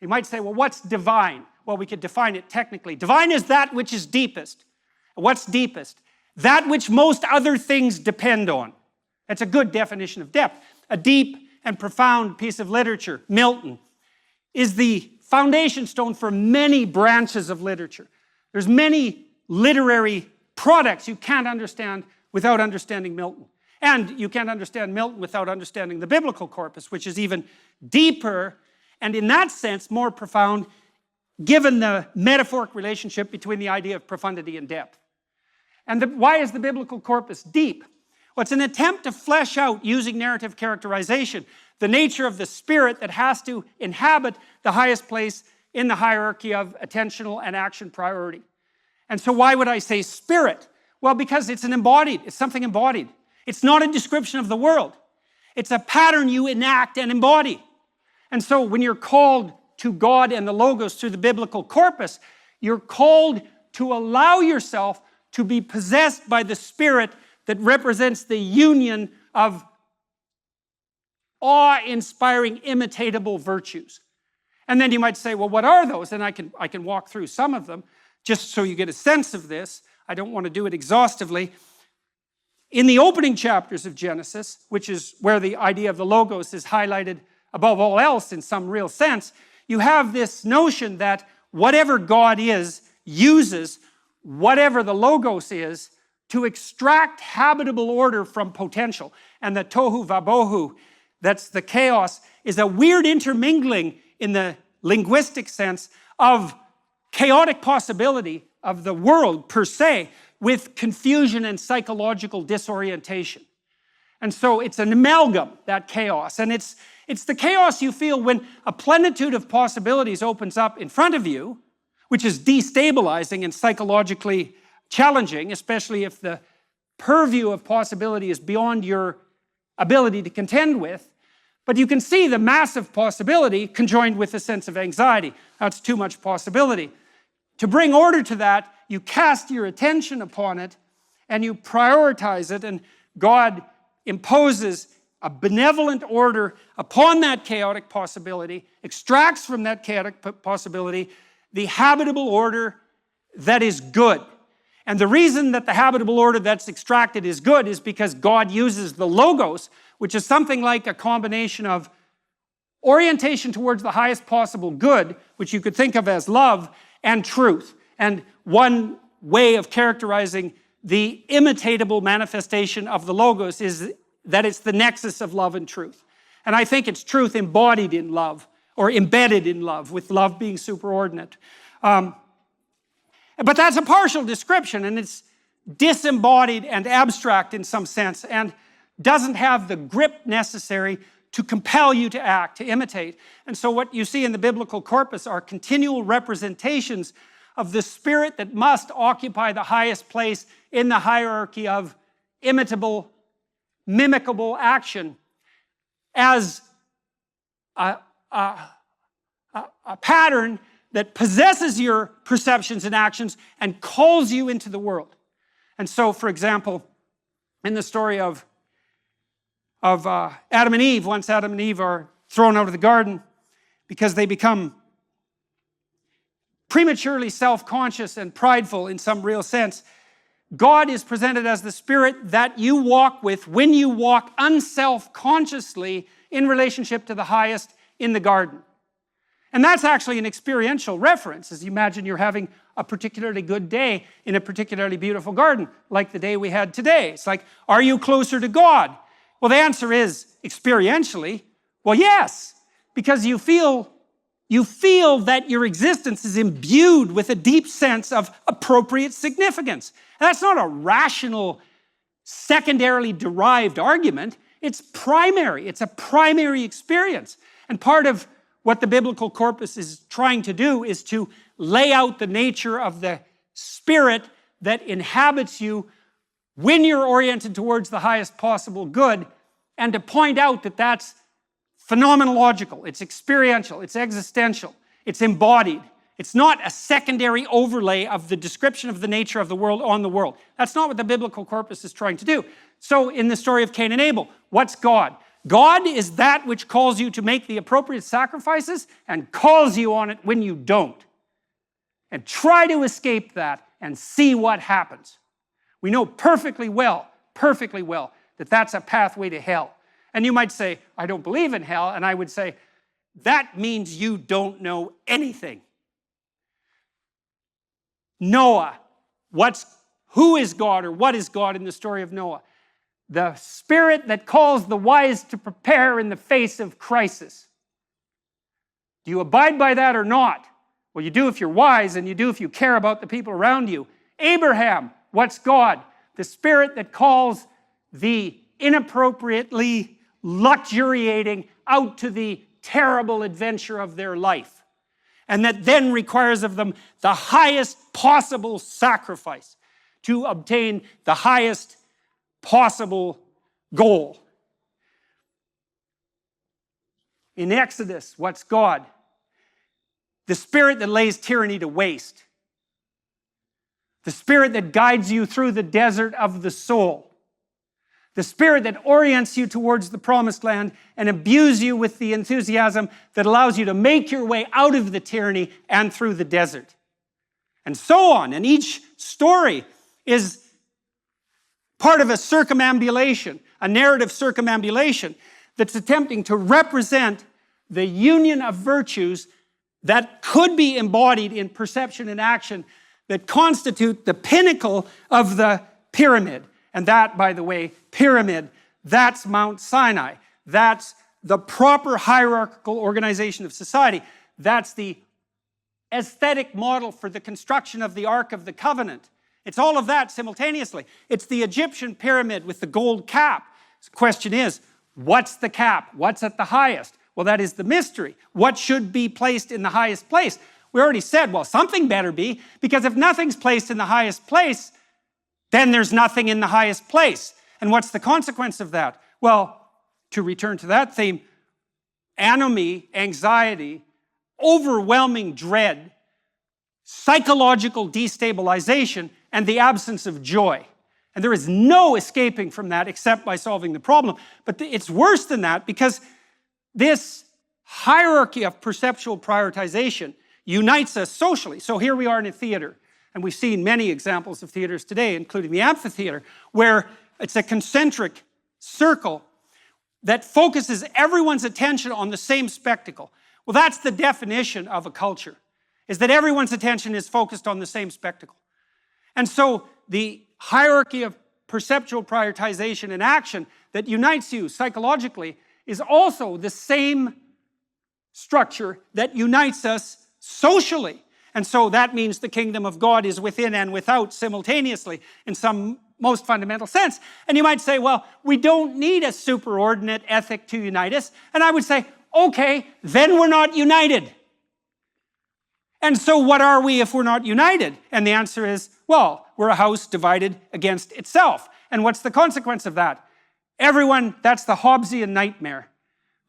You might say, well, what's divine? Well, we could define it technically. Divine is that which is deepest. What's deepest? That which most other things depend on. That's a good definition of depth. A deep and profound piece of literature, Milton, is the foundation stone for many branches of literature. There's many literary products you can't understand without understanding Milton. And you can't understand Milton without understanding the biblical corpus, which is even deeper and in that sense more profound, given the metaphoric relationship between the idea of profundity and depth. And why is the biblical corpus deep? Well, it's an attempt to flesh out, using narrative characterization, the nature of the spirit that has to inhabit the highest place in the hierarchy of attentional and action priority. And so why would I say spirit? Well, because it's something embodied. It's not a description of the world. It's a pattern you enact and embody. And so when you're called to God and the Logos through the biblical corpus, you're called to allow yourself to be possessed by the Spirit that represents the union of awe-inspiring, imitatable virtues. And then you might say, well, what are those? And I can walk through some of them, just so you get a sense of this. I don't want to do it exhaustively. in the opening chapters of Genesis, which is where the idea of the Logos is highlighted above all else in some real sense, you have this notion that whatever God is uses whatever the Logos is to extract habitable order from potential. And the tohu vabohu, that's the chaos, is a weird intermingling in the linguistic sense of chaotic possibility of the world per se with confusion and psychological disorientation. And so it's an amalgam, that chaos. And it's the chaos you feel when a plenitude of possibilities opens up in front of you, which is destabilizing and psychologically challenging, especially if the purview of possibility is beyond your ability to contend with. But you can see the massive possibility conjoined with a sense of anxiety. That's too much possibility. To bring order to that, you cast your attention upon it and you prioritize it, and God imposes a benevolent order upon that chaotic possibility, extracts from that chaotic possibility the habitable order that is good. And the reason that the habitable order that's extracted is good is because God uses the Logos, which is something like a combination of orientation towards the highest possible good, which you could think of as love, and truth. And one way of characterizing the imitatable manifestation of the Logos is that it's the nexus of love and truth. And I think it's truth embodied in love, or embedded in love, with love being superordinate. But that's a partial description, and it's disembodied and abstract in some sense, and doesn't have the grip necessary to compel you to act, to imitate. And so what you see in the biblical corpus are continual representations of the spirit that must occupy the highest place in the hierarchy of imitable, mimicable action as a pattern that possesses your perceptions and actions and calls you into the world. And so, for example, in the story of Adam and Eve, once Adam and Eve are thrown out of the garden because they become prematurely self-conscious and prideful in some real sense, God is presented as the spirit that you walk with when you walk unself-consciously in relationship to the highest in the garden. And that's actually an experiential reference, as you imagine you're having a particularly good day in a particularly beautiful garden, like the day we had today. It's like, are you closer to God? Well, the answer is, experientially, well, yes, because you feel that your existence is imbued with a deep sense of appropriate significance. And that's not a rational, secondarily derived argument. It's primary. It's a primary experience. And part of what the biblical corpus is trying to do is to lay out the nature of the spirit that inhabits you when you're oriented towards the highest possible good, and to point out that that's phenomenological, it's experiential, it's existential, it's embodied. It's not a secondary overlay of the description of the nature of the world on the world. That's not what the biblical corpus is trying to do. So in the story of Cain and Abel, what's God? God is that which calls you to make the appropriate sacrifices and calls you on it when you don't. And try to escape that and see what happens. We know perfectly well, that that's a pathway to hell. And you might say, I don't believe in hell, and I would say, that means you don't know anything. Noah, who is God, or what is God in the story of Noah? The spirit that calls the wise to prepare in the face of crisis. Do you abide by that or not? Well, you do if you're wise, and you do if you care about the people around you. Abraham, what's God? The spirit that calls the inappropriately luxuriating out to the terrible adventure of their life, and that then requires of them the highest possible sacrifice to obtain the highest possible goal. In Exodus, what's God? The spirit that lays tyranny to waste. The spirit that guides you through the desert of the soul. The spirit that orients you towards the promised land and imbues you with the enthusiasm that allows you to make your way out of the tyranny and through the desert. And so on. And each story is part of a circumambulation, a narrative circumambulation that's attempting to represent the union of virtues that could be embodied in perception and action that constitute the pinnacle of the pyramid. And that, by the way, pyramid, that's Mount Sinai. That's the proper hierarchical organization of society. That's the aesthetic model for the construction of the Ark of the Covenant. It's all of that simultaneously. It's the Egyptian pyramid with the gold cap. The question is, what's the cap? What's at the highest? Well, that is the mystery. What should be placed in the highest place? We already said, well, something better be, because if nothing's placed in the highest place, then there's nothing in the highest place. And what's the consequence of that? Well, to return to that theme, anomie, anxiety, overwhelming dread, psychological destabilization, and the absence of joy. And there is no escaping from that except by solving the problem. But it's worse than that, because this hierarchy of perceptual prioritization unites us socially. So here we are in a theater, and we've seen many examples of theaters today, including the amphitheater, where it's a concentric circle that focuses everyone's attention on the same spectacle. Well, that's the definition of a culture, is that everyone's attention is focused on the same spectacle. And so the hierarchy of perceptual prioritization and action that unites you psychologically is also the same structure that unites us socially. And so that means the kingdom of God is within and without simultaneously in some most fundamental sense. And you might say, well, we don't need a superordinate ethic to unite us. And I would say, okay, then we're not united. And so what are we if we're not united? And the answer is, well, we're a house divided against itself. And what's the consequence of that? Everyone, that's the Hobbesian nightmare,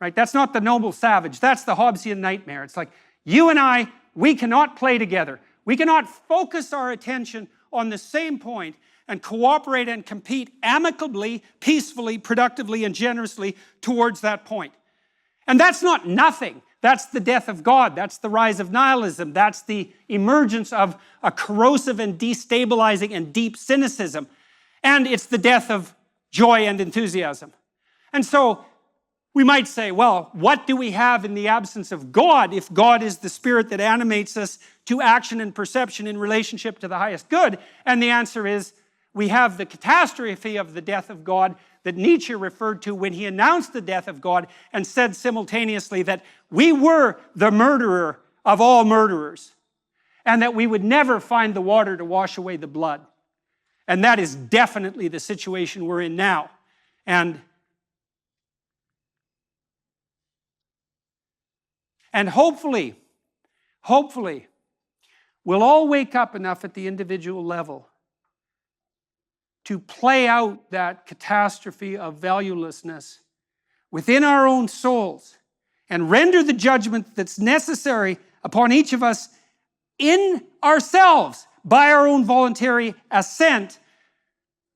right? That's not the noble savage. That's the Hobbesian nightmare. It's like, you and I, we cannot play together. We cannot focus our attention on the same point and cooperate and compete amicably, peacefully, productively, and generously towards that point. And that's not nothing. That's the death of God. That's the rise of nihilism. That's the emergence of a corrosive and destabilizing and deep cynicism. And it's the death of joy and enthusiasm. And so we might say, well, what do we have in the absence of God if God is the spirit that animates us to action and perception in relationship to the highest good? And the answer is, we have the catastrophe of the death of God that Nietzsche referred to when he announced the death of God and said simultaneously that we were the murderer of all murderers and that we would never find the water to wash away the blood. And that is definitely the situation we're in now. And hopefully, we'll all wake up enough at the individual level to play out that catastrophe of valuelessness within our own souls and render the judgment that's necessary upon each of us in ourselves by our own voluntary assent,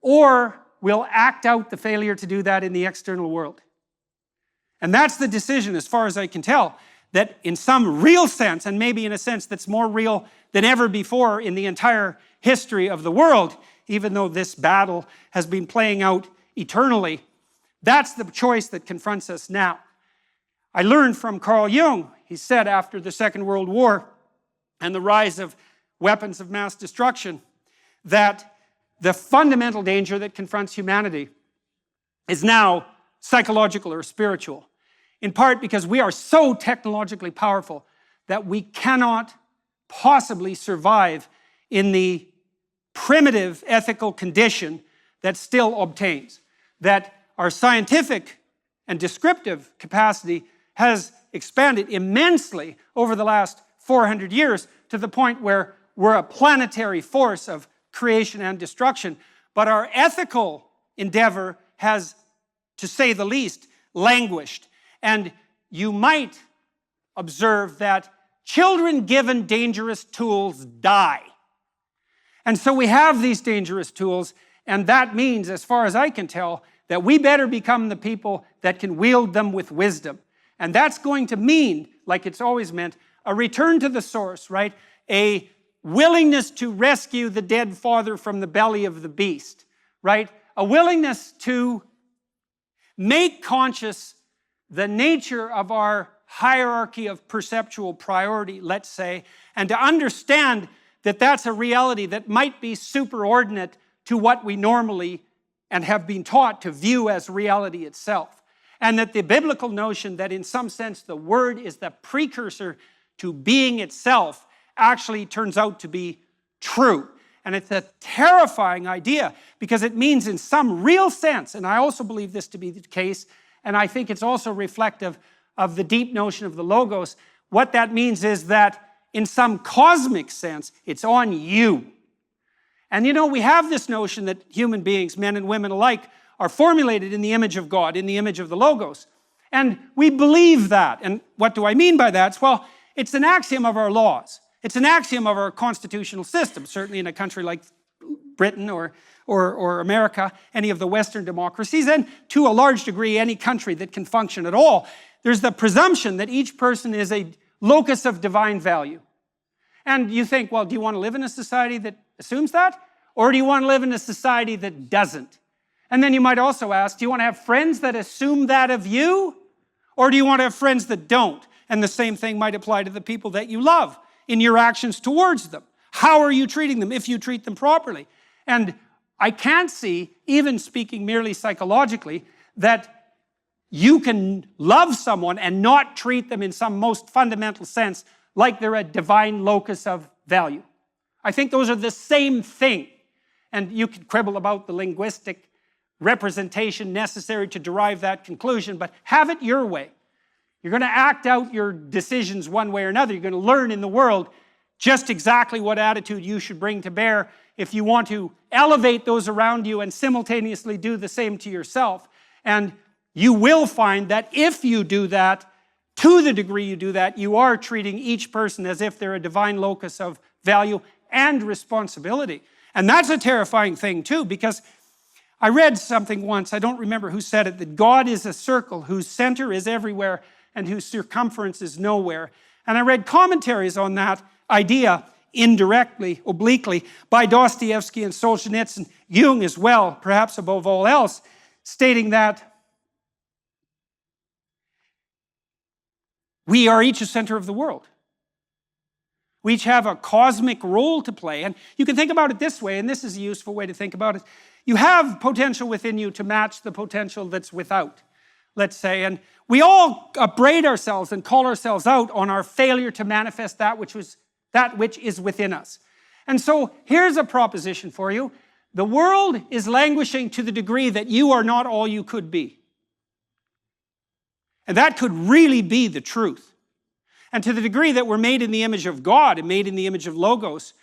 or we'll act out the failure to do that in the external world. And that's the decision, as far as I can tell, that in some real sense, and maybe in a sense that's more real than ever before in the entire history of the world, even though this battle has been playing out eternally, that's the choice that confronts us now. I learned from Carl Jung, he said after the Second World War and the rise of weapons of mass destruction, that the fundamental danger that confronts humanity is now psychological or spiritual, in part because we are so technologically powerful that we cannot possibly survive in the primitive ethical condition that still obtains. That our scientific and descriptive capacity has expanded immensely over the last 400 years to the point where we're a planetary force of creation and destruction. But our ethical endeavor has, to say the least, languished. And you might observe that children given dangerous tools die. And so we have these dangerous tools, and that means, as far as I can tell, that we better become the people that can wield them with wisdom. And that's going to mean, like it's always meant, a return to the source, right? A willingness to rescue the dead father from the belly of the beast, right? a willingness to make conscious the nature of our hierarchy of perceptual priority, let's say, and to understand that that's a reality that might be superordinate to what we normally and have been taught to view as reality itself. And that the biblical notion that in some sense the Word is the precursor to being itself actually turns out to be true. And it's a terrifying idea because it means in some real sense, and I also believe this to be the case, and I think it's also reflective of the deep notion of the Logos, what that means is that in some cosmic sense, it's on you. And you know, we have this notion that human beings, men and women alike, are formulated in the image of God, in the image of the Logos. And we believe that. And what do I mean by that? Well, it's an axiom of our laws. It's an axiom of our constitutional system, certainly in a country like Britain or America, any of the Western democracies, and to a large degree, any country that can function at all. There's the presumption that each person is a locus of divine value. And you think, well, do you want to live in a society that assumes that? Or do you want to live in a society that doesn't? And then you might also ask, do you want to have friends that assume that of you? Or do you want to have friends that don't? And the same thing might apply to the people that you love in your actions towards them. How are you treating them if you treat them properly? And I can't see, even speaking merely psychologically, that you can love someone and not treat them in some most fundamental sense like they're a divine locus of value. I think those are the same thing. And you can quibble about the linguistic representation necessary to derive that conclusion, but have it your way. You're going to act out your decisions one way or another. You're going to learn in the world just exactly what attitude you should bring to bear if you want to elevate those around you and simultaneously do the same to yourself. And you will find that if you do that, to the degree you do that, you are treating each person as if they're a divine locus of value and responsibility. And that's a terrifying thing too, because I read something once, I don't remember who said it, that God is a circle whose center is everywhere and whose circumference is nowhere. And I read commentaries on that idea indirectly, obliquely, by Dostoevsky and Solzhenitsyn, and Jung as well, perhaps above all else, stating that we are each a center of the world. We each have a cosmic role to play. And you can think about it this way, and this is a useful way to think about it. You have potential within you to match the potential that's without, let's say. And we all upbraid ourselves and call ourselves out on our failure to manifest that which is within us. And so here's a proposition for you. The world is languishing to the degree that you are not all you could be. And that could really be the truth. And to the degree that we're made in the image of God and made in the image of Logos,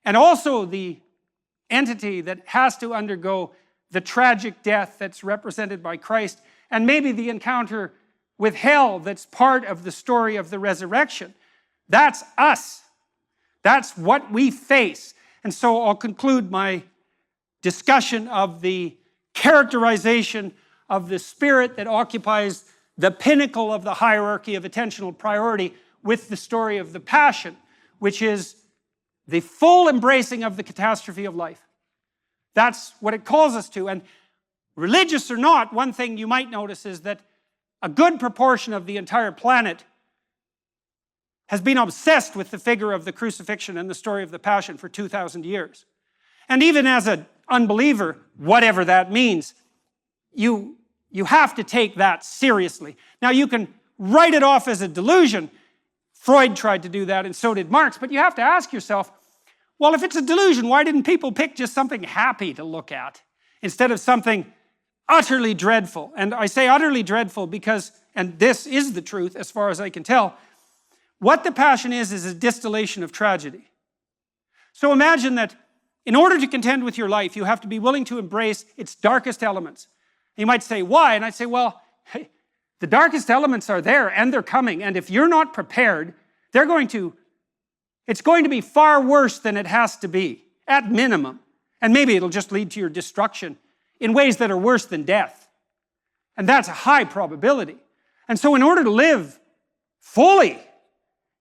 and also the entity that has to undergo the tragic death that's represented by Christ, and maybe the encounter with hell that's part of the story of the resurrection. That's us. That's what we face. And so I'll conclude my discussion of the characterization of the spirit that occupies the pinnacle of the hierarchy of attentional priority with the story of the Passion, which is the full embracing of the catastrophe of life. That's what it calls us to. And religious or not, one thing you might notice is that a good proportion of the entire planet has been obsessed with the figure of the crucifixion and the story of the Passion for 2,000 years. And even as an unbeliever, whatever that means, you have to take that seriously. Now you can write it off as a delusion. Freud tried to do that, and so did Marx, but you have to ask yourself, well, if it's a delusion, why didn't people pick just something happy to look at instead of something utterly dreadful? And I say utterly dreadful because, and this is the truth as far as I can tell, what the Passion is a distillation of tragedy. So imagine that in order to contend with your life, you have to be willing to embrace its darkest elements. You might say, why? And I'd say, well, hey, the darkest elements are there and they're coming. And if you're not prepared, it's going to be far worse than it has to be, at minimum. And maybe it'll just lead to your destruction in ways that are worse than death. And that's a high probability. And so in order to live fully,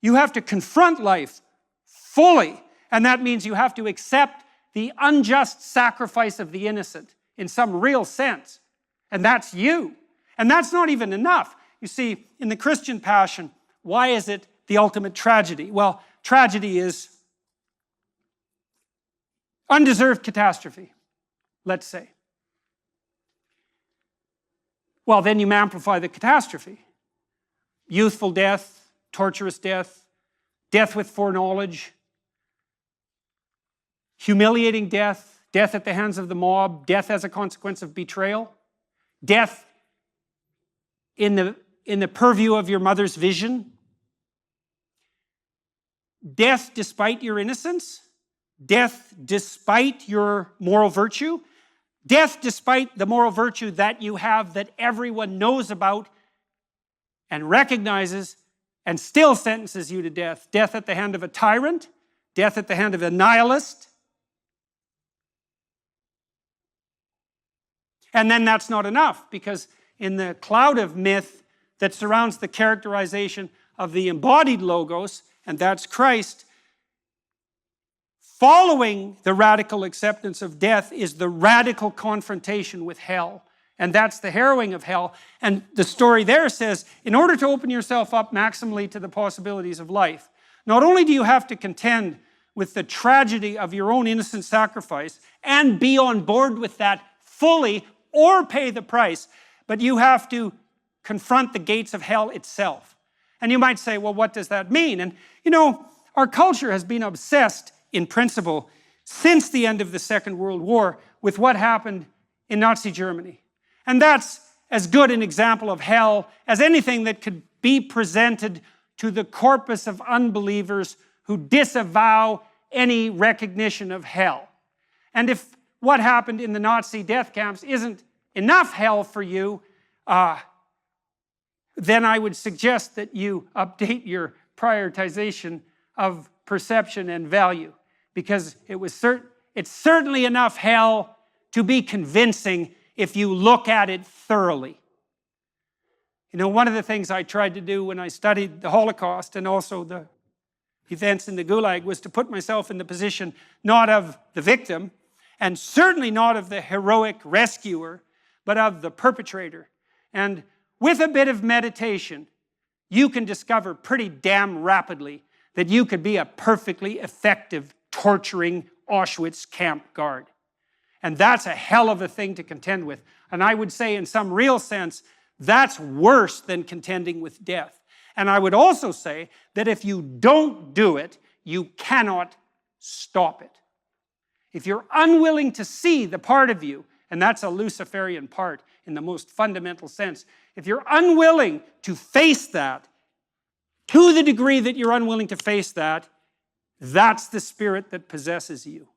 you have to confront life fully. And that means you have to accept the unjust sacrifice of the innocent in some real sense. And that's you. And that's not even enough. You see, in the Christian passion, why is it the ultimate tragedy? Well, tragedy is undeserved catastrophe, let's say. Well, then you amplify the catastrophe. Youthful death, torturous death, death with foreknowledge, humiliating death, death at the hands of the mob, death as a consequence of betrayal, death in the purview of your mother's vision, death despite your innocence, death despite your moral virtue, death despite the moral virtue that you have that everyone knows about and recognizes and still sentences you to death. Death at the hand of a tyrant, death at the hand of a nihilist. And then that's not enough, because in the cloud of myth that surrounds the characterization of the embodied logos, and that's Christ, following the radical acceptance of death is the radical confrontation with hell. And that's the harrowing of hell. And the story there says, in order to open yourself up maximally to the possibilities of life, not only do you have to contend with the tragedy of your own innocent sacrifice and be on board with that fully or pay the price, but you have to confront the gates of hell itself. And you might say, well, what does that mean? And you know, our culture has been obsessed in principle since the end of the Second World War with what happened in Nazi Germany. And that's as good an example of hell as anything that could be presented to the corpus of unbelievers who disavow any recognition of hell. And if what happened in the Nazi death camps isn't enough hell for you, then I would suggest that you update your prioritization of perception and value, because it's certainly enough hell to be convincing if you look at it thoroughly. You know, one of the things I tried to do when I studied the Holocaust and also the events in the Gulag was to put myself in the position not of the victim, and certainly not of the heroic rescuer, but of the perpetrator. And with a bit of meditation, you can discover pretty damn rapidly that you could be a perfectly effective, torturing Auschwitz camp guard. And that's a hell of a thing to contend with. And I would say in some real sense, that's worse than contending with death. And I would also say that if you don't do it, you cannot stop it. If you're unwilling to see the part of you, and that's a Luciferian part in the most fundamental sense, if you're unwilling to face that, to the degree that you're unwilling to face that, that's the spirit that possesses you.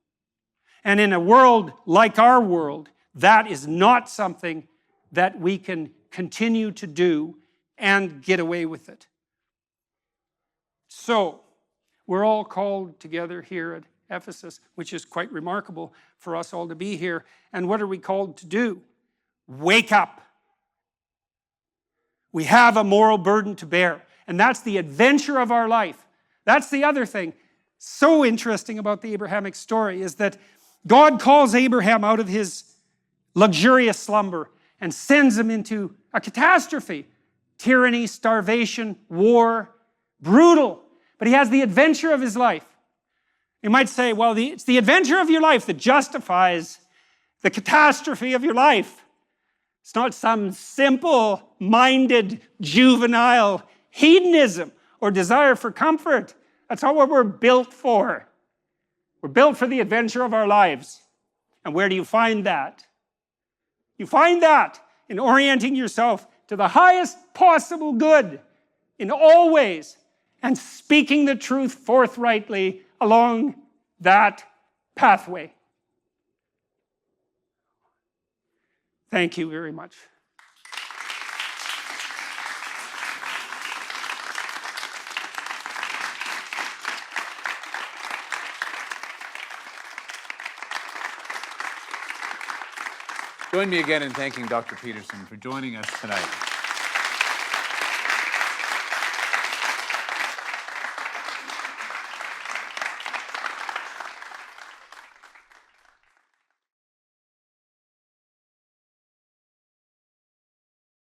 And in a world like our world, that is not something that we can continue to do and get away with it. So, we're all called together here at Ephesus, which is quite remarkable for us all to be here. And what are we called to do? Wake up. We have a moral burden to bear. And that's the adventure of our life. That's the other thing so interesting about the Abrahamic story, is that God calls Abraham out of his luxurious slumber and sends him into a catastrophe. Tyranny, starvation, war, brutal. But he has the adventure of his life. You might say, well, it's the adventure of your life that justifies the catastrophe of your life. It's not some simple-minded, juvenile hedonism or desire for comfort. That's not what we're built for. We're built for the adventure of our lives. And where do you find that? You find that in orienting yourself to the highest possible good in all ways and speaking the truth forthrightly along that pathway. Thank you very much. Join me again in thanking Dr. Peterson for joining us tonight.